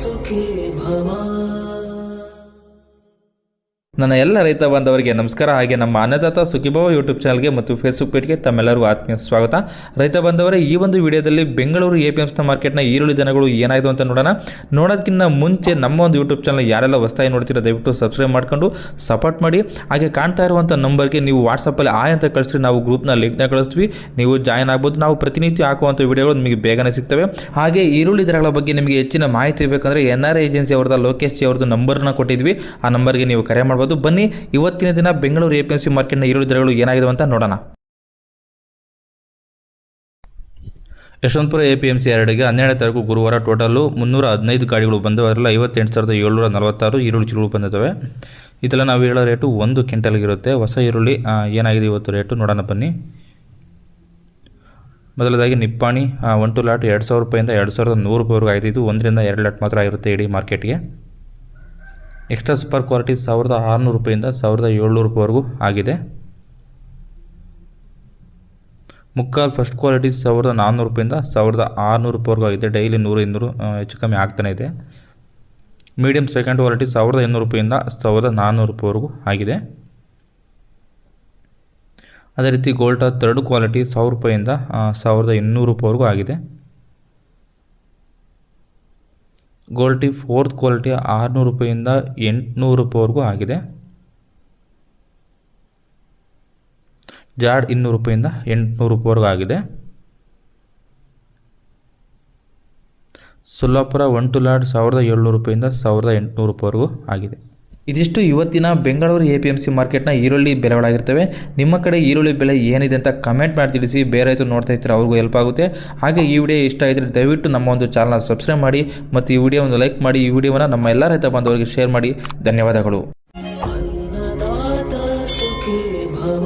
ಸುಖೀ ಭವ. ನನ್ನ ಎಲ್ಲ ರೈತ ಬಾಂಧವರಿಗೆ ನಮಸ್ಕಾರ. ಹಾಗೆ ನಮ್ಮ ಅನ್ನದಾತ ಸುಖೀಭವ ಯೂಟ್ಯೂಬ್ ಚಾನಲ್ಗೆ ಮತ್ತು ಫೇಸ್ಬುಕ್ ಪೇಜ್ಗೆ ತಮ್ಮೆಲ್ಲರಿಗೂ ಆತ್ಮೀಯ ಸ್ವಾಗತ. ರೈತ ಬಾಂಧವರೇ, ಈ ಒಂದು ವಿಡಿಯೋದಲ್ಲಿ ಬೆಂಗಳೂರು APMC ಮಾರ್ಕೆಟ್ನ ಈರುಳ್ಳಿ ದನಗಳು ಏನಾಯಿತು ಅಂತ ನೋಡೋದಕ್ಕಿಂತ ಮುಂಚೆ ನಮ್ಮ ಒಂದು ಯೂಟ್ಯೂಬ್ ಚಾನಲ್ ಯಾರೆಲ್ಲ ಹೊಸದಾಗಿ ನೋಡ್ತೀರಾ ದಯವಿಟ್ಟು ಸಬ್ಸ್ಕ್ರೈಬ್ ಮಾಡ್ಕೊಂಡು ಸಪೋರ್ಟ್ ಮಾಡಿ. ಹಾಗೆ ಕಾಣ್ತಾ ಇರುವಂಥ ನಂಬರ್ಗೆ ನೀವು ವಾಟ್ಸಪ್ಪಲ್ಲಿ ಆಯ್ ಅಂತ ಕಳಿಸ್ರಿ, ನಾವು ಗ್ರೂಪ್ನ ಲಿಂಕ್ನ ಕಳಿಸ್ತೀವಿ, ನೀವು ಜಾಯ್ನ್ ಆಗ್ಬೋದು. ನಾವು ಪ್ರತಿನಿತ್ಯ ಹಾಕುವಂಥ ವಿಡಿಯೋಗಳು ನಿಮಗೆ ಬೇಗನೆ ಸಿಗ್ತವೆ. ಹಾಗೆ ಈರುಳ್ಳಿ ದರಗಳ ಬಗ್ಗೆ ನಿಮಗೆ ಹೆಚ್ಚಿನ ಮಾಹಿತಿ ಬೇಕಂದರೆ NRI ಏಜೆನ್ಸಿ ಅವ್ರದ್ದು ಲೋಕೇಶ್ ಜಿ ಅವ್ರದ್ದು ನಂಬರ್ನ ಕೊಟ್ಟಿದ್ವಿ, ಆ ನಂಬರ್ಗೆ ನೀವು ಕರೆ ಮಾಡ್ಬೋದು. ಬನ್ನಿ ಇವತ್ತಿನ ದಿನ ಬೆಂಗಳೂರು APMC ಮಾರ್ಕೆಟ್ನ ಈರುಳ್ಳಿ ದರಗಳು ಏನಾಗಿದೆ ಅಂತ ನೋಡೋಣ. ಯಶವಂತಪುರ APMC 2ಗೆ 12ನೇ ತಾರೀಕು ಗುರುವಾರ ಟೋಟಲು 315 ಗಾಡಿಗಳು ಬಂದವು. ಅದರಲ್ಲಿ 58,746 ಈರುಳ್ಳಿ ಚೀಲಗಳು ಬಂದಿದ್ದಾವೆ. ಇದೆಲ್ಲ ನಾವು ಹೇಳೋ ರೇಟು 1 ಕ್ವಿಂಟಲ್ಗಿರುತ್ತೆ. ಹೊಸ ಈರುಳ್ಳಿ ಏನಾಗಿದೆ ಇವತ್ತು ರೇಟು ನೋಡೋಣ ಬನ್ನಿ. ಮೊದಲದಾಗಿ ನಿಪ್ಪಾಣಿ 1 ಲಾಟ್ 2,000 ರೂಪಾಯಿಂದ 2,100 ರೂಪಾಯಿವರೆಗೂ ಆಗಿದೆ. ಇದು 1 ರಿಂದ 2 ಲಾಟ್ ಮಾತ್ರ ಆಗಿರುತ್ತೆ ಇಡೀ ಮಾರ್ಕೆಟ್ಗೆ. ಎಕ್ಸ್ಟ್ರಾ ಸೂಪರ್ ಕ್ವಾಲಿಟಿ 1,600 ರೂಪಾಯಿಂದ 1,700 ರೂಪಾಯಿವರೆಗೂ ಆಗಿದೆ. ಮುಕ್ಕಾಲ್ ಫಸ್ಟ್ ಕ್ವಾಲಿಟಿ 1,400 ರೂಪಾಯಿಂದ 1,600 ರೂಪಾಯಿವರೆಗೂ ಆಗಿದೆ. ಡೈಲಿ 100-200 ಹೆಚ್ಚು ಕಮ್ಮಿ ಆಗ್ತಾನೆ ಇದೆ. ಮೀಡಿಯಮ್ ಸೆಕೆಂಡ್ ಕ್ವಾಲಿಟಿ 1,800 ರೂಪಾಯಿಂದ 1,400 ರೂಪಾಯಿವರೆಗೂ ಆಗಿದೆ. ಅದೇ ರೀತಿ ಗೋಲ್ಟಾ ಥರ್ಡ್ ಕ್ವಾಲಿಟಿ 1,000 ರೂಪಾಯಿಂದ 1,800 ರೂಪಾಯಿವರೆಗೂ ಆಗಿದೆ. ಗೋಲ್ಟಿ ಫೋರ್ತ್ ಕ್ವಾಲಿಟಿ 600 ರೂಪಾಯಿಂದ 800 ರೂಪಾಯಿವರೆಗೂ ಆಗಿದೆ. ಜಾಡ್ 200 ರೂಪಾಯಿಂದ 800 ರೂಪಾಯಿವರೆಗೂ ಆಗಿದೆ. ಸೊಲ್ಲಾಪುರ 1 ಲಾಟ್ 1,700 ರೂಪಾಯಿಂದ 1,800 ರೂಪಾಯಿವರೆಗೂ ಆಗಿದೆ. ಇದಿಷ್ಟು ಇವತ್ತಿನ ಬೆಂಗಳೂರು APMC ಮಾರ್ಕೆಟ್ನ ಈರುಳ್ಳಿ ಬೆಲೆಗಳಾಗಿರ್ತವೆ. ನಿಮ್ಮ ಕಡೆ ಈರುಳ್ಳಿ ಬೆಲೆ ಏನಿದೆ ಅಂತ ಕಮೆಂಟ್ ಮಾಡಿ ತಿಳಿಸಿ. ಬೇರೆ ರೈತರು ನೋಡ್ತಾ ಇರ್ತಾರೆ, ಅವ್ರಿಗೂ ಹೆಲ್ಪ್ ಆಗುತ್ತೆ. ಹಾಗೆ ಈ ವಿಡಿಯೋ ಇಷ್ಟ ಆಗಿದ್ರೆ ದಯವಿಟ್ಟು ನಮ್ಮ ಒಂದು ಚಾನಲ್ನ ಸಬ್ಸ್ಕ್ರೈಬ್ ಮಾಡಿ ಮತ್ತು ಈ ವಿಡಿಯೋ ಒಂದು ಲೈಕ್ ಮಾಡಿ. ಈ ವಿಡಿಯೋವನ್ನು ನಮ್ಮ ಎಲ್ಲ ರೈತ ಬಾಂಧವರಿಗೆ ಶೇರ್ ಮಾಡಿ. ಧನ್ಯವಾದಗಳು. ಅನ್ನದಾತ ಸುಖೀ ಭವ.